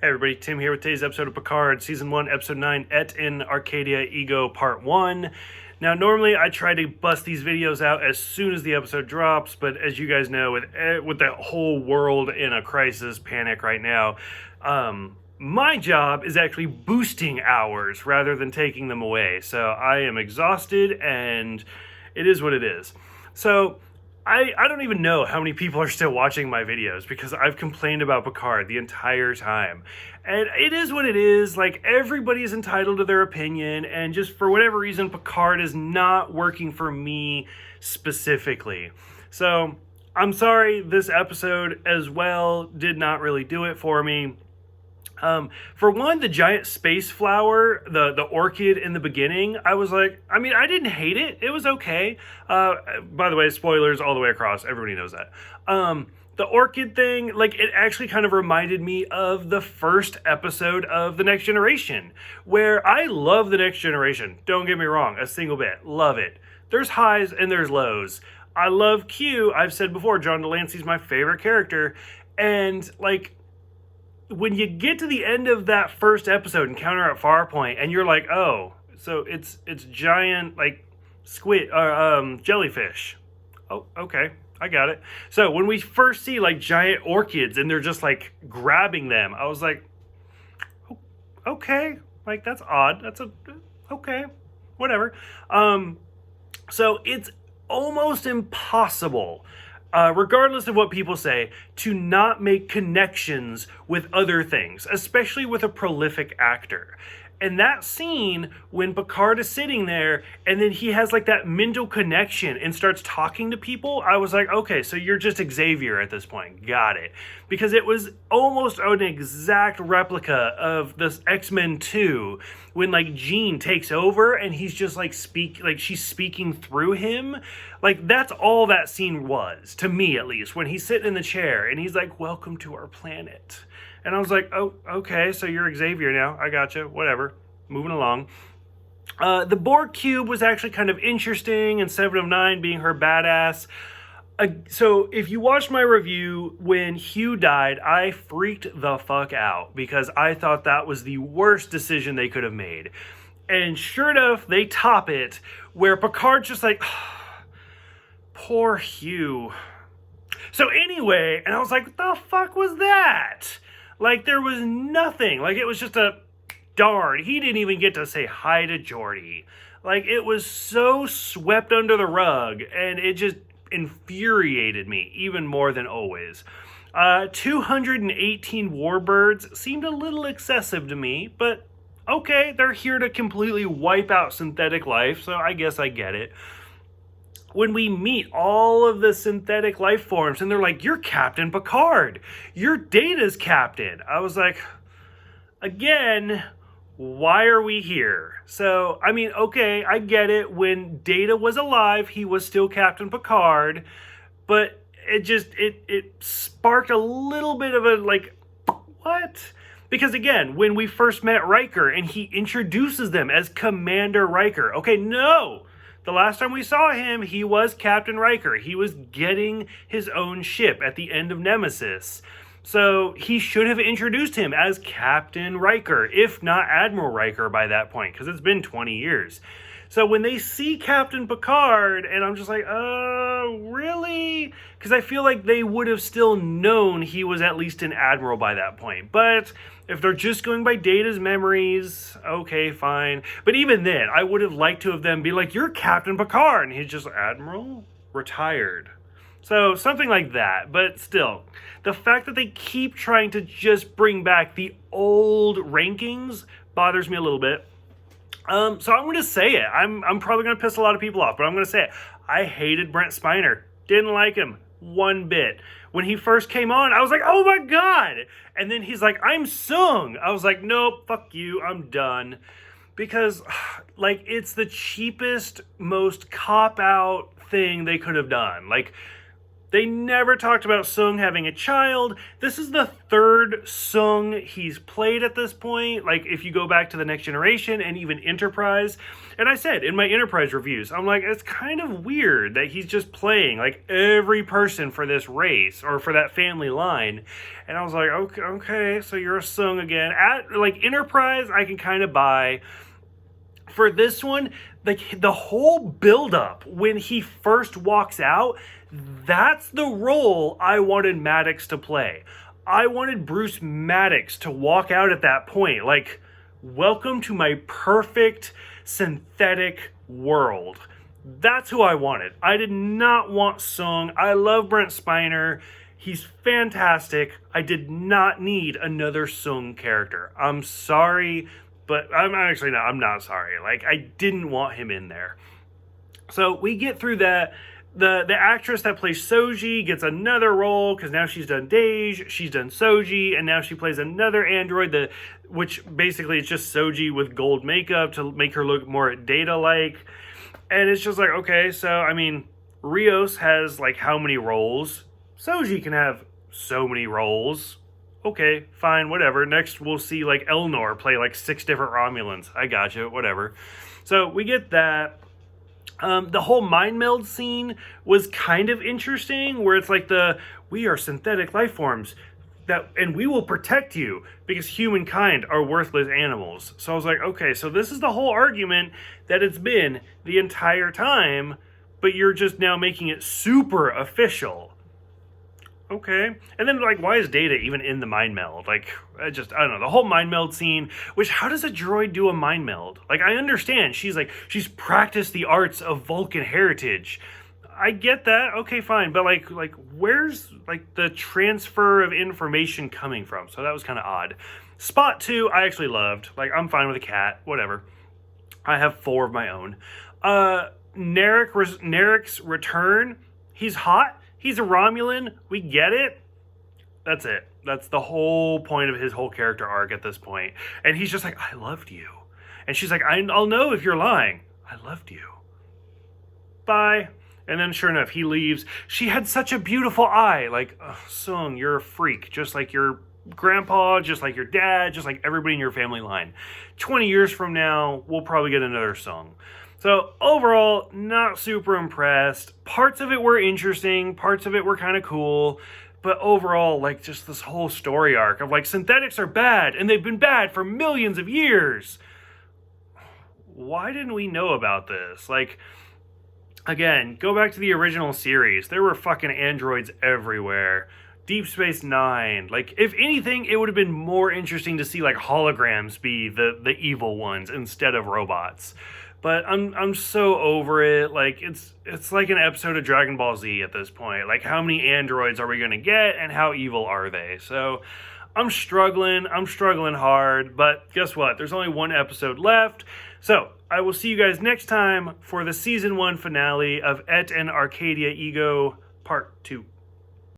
Hey everybody, Tim here with today's episode of Picard, Season 1, Episode 9, Et in Arcadia Ego, Part 1. Now, normally I try to bust these videos out as soon as the episode drops, but as you guys know, with the whole world in a crisis, panic right now, my job is actually boosting hours rather than taking them away. So I am exhausted, and it is what it is. So I don't even know how many people are still watching my videos because I've complained about Picard the entire time. And it is what it is. Like, everybody's entitled to their opinion, and just for whatever reason, Picard is not working for me specifically. So, I'm sorry, this episode as well did not really do it for me. For one, the giant space flower, the orchid in the beginning, I was like, I mean, I didn't hate it. It was okay. By the way, spoilers all the way across. Everybody knows that. The orchid thing, like, it actually kind of reminded me of the first episode of The Next Generation, where I love The Next Generation. Don't get me wrong, a single bit. Love it. There's highs and there's lows. I love Q. I've said before, John Delancey's my favorite character. And, like, when you get to the end of that first episode, Encounter at Farpoint, and you're like, oh, so it's giant, like, squid, jellyfish. Oh, okay, I got it. So when we first see, like, giant orchids, and they're just, like, grabbing them, I was like, okay, like, that's odd. Okay, whatever. So it's almost impossible, regardless of what people say, to not make connections with other things, especially with a prolific actor. And that scene, when Picard is sitting there, and then he has like that mental connection and starts talking to people, I was like, okay, so you're just Xavier at this point. Got it. Because it was almost an exact replica of this X-Men 2, when like Jean takes over and he's just like she's speaking through him. Like, that's all that scene was, to me at least, when he's sitting in the chair and he's like, welcome to our planet. And I was like, oh, okay, so you're Xavier now. I gotcha. Whatever. Moving along. The Borg cube was actually kind of interesting, and s01e09 being her badass. So if you watched my review, when Hugh died, I freaked the fuck out because I thought that was the worst decision they could have made. And sure enough, they top it where Picard's just like, poor Hugh. So anyway, and I was like, what the fuck was that? Like, there was nothing. Like, it was just a darn. He didn't even get to say hi to Geordi. Like, it was so swept under the rug, and it just infuriated me even more than always. 218 warbirds seemed a little excessive to me, but okay, they're here to completely wipe out synthetic life, so I guess I get it. When we meet all of the synthetic life forms, and they're like, you're Captain Picard. You're Data's captain. I was like, again, why are we here? So, I mean, okay, I get it. When Data was alive, he was still Captain Picard. But it sparked a little bit of a, like, what? Because again, when we first met Riker, and he introduces them as Commander Riker. Okay, no! The last time we saw him, he was Captain Riker. He was getting his own ship at the end of Nemesis. So he should have introduced him as Captain Riker, if not Admiral Riker by that point, because it's been 20 years. So when they see Captain Picard, and I'm just like, really? Because I feel like they would have still known he was at least an Admiral by that point. But if they're just going by Data's memories, okay, fine. But even then, I would have liked to have them be like, you're Captain Picard. And he's just, Admiral? Retired. So something like that. But still, the fact that they keep trying to just bring back the old rankings bothers me a little bit. So I'm going to say it. I'm probably going to piss a lot of people off, but I'm going to say it. I hated Brent Spiner. Didn't like him one bit. When he first came on, I was like, oh my god! And then he's like, I'm Sung. I was like, nope, fuck you, I'm done. Because, like, it's the cheapest, most cop-out thing they could have done. Like, They never talked about Sung having a child. This is the third Sung he's played at this point. Like, if you go back to the Next Generation and even Enterprise. And I said in my Enterprise reviews, I'm like, it's kind of weird that he's just playing, like, every person for this race or for that family line. And I was like, okay, so you're a Sung again. At, like, Enterprise, I can kind of buy. For this one, like, the whole build-up when he first walks out, that's the role I wanted Maddox to play. I wanted Bruce Maddox to walk out at that point. Like, welcome to my perfect synthetic world. That's who I wanted. I did not want Sung. I love Brent Spiner. He's fantastic. I did not need another Sung character. I'm sorry, but I'm not sorry. Like, I didn't want him in there. So we get through that. The actress that plays Soji gets another role because now she's done Dej, she's done Soji, and now she plays another android, which basically is just Soji with gold makeup to make her look more Data-like. And it's just like, okay, so, I mean, Rios has, like, how many roles? Soji can have so many roles. Okay, fine, whatever. Next, we'll see, like, Elnor play, like, 6 different Romulans. I gotcha, whatever. So, we get that. The whole mind meld scene was kind of interesting, where it's like we are synthetic life forms, and we will protect you because humankind are worthless animals. So I was like, okay, so this is the whole argument that it's been the entire time, but you're just now making it super official. Okay. And then, like, why is Data even in the mind meld? Like, I don't know. The whole mind meld scene, which, how does a droid do a mind meld? Like, I understand. She's practiced the arts of Vulcan heritage. I get that. Okay, fine. But, like, where's, like, the transfer of information coming from? So that was kind of odd. Spot 2, I actually loved. Like, I'm fine with a cat. Whatever. I have 4 of my own. Narek's return. He's hot. He's a Romulan. We get it. That's it. That's the whole point of his whole character arc at this point. And he's just like, I loved you. And she's like, I'll know if you're lying. I loved you. Bye. And then sure enough, he leaves. She had such a beautiful eye. Like, Sung, you're a freak. Just like your grandpa, just like your dad, just like everybody in your family line. 20 years from now, we'll probably get another Sung. So overall, not super impressed. Parts of it were interesting. Parts of it were kind of cool. But overall, like, just this whole story arc of, like, synthetics are bad, and they've been bad for millions of years. Why didn't we know about this? Like, again, go back to the original series. There were fucking androids everywhere. Deep Space Nine. Like, if anything, it would have been more interesting to see, like, holograms be the evil ones instead of robots. But I'm so over it. Like, it's like an episode of Dragon Ball Z at this point. Like, how many androids are we going to get, and how evil are they? So, I'm struggling hard. But guess what? There's only 1 episode left. So, I will see you guys next time for the Season 1 finale of Et and Arcadia Ego Part 2.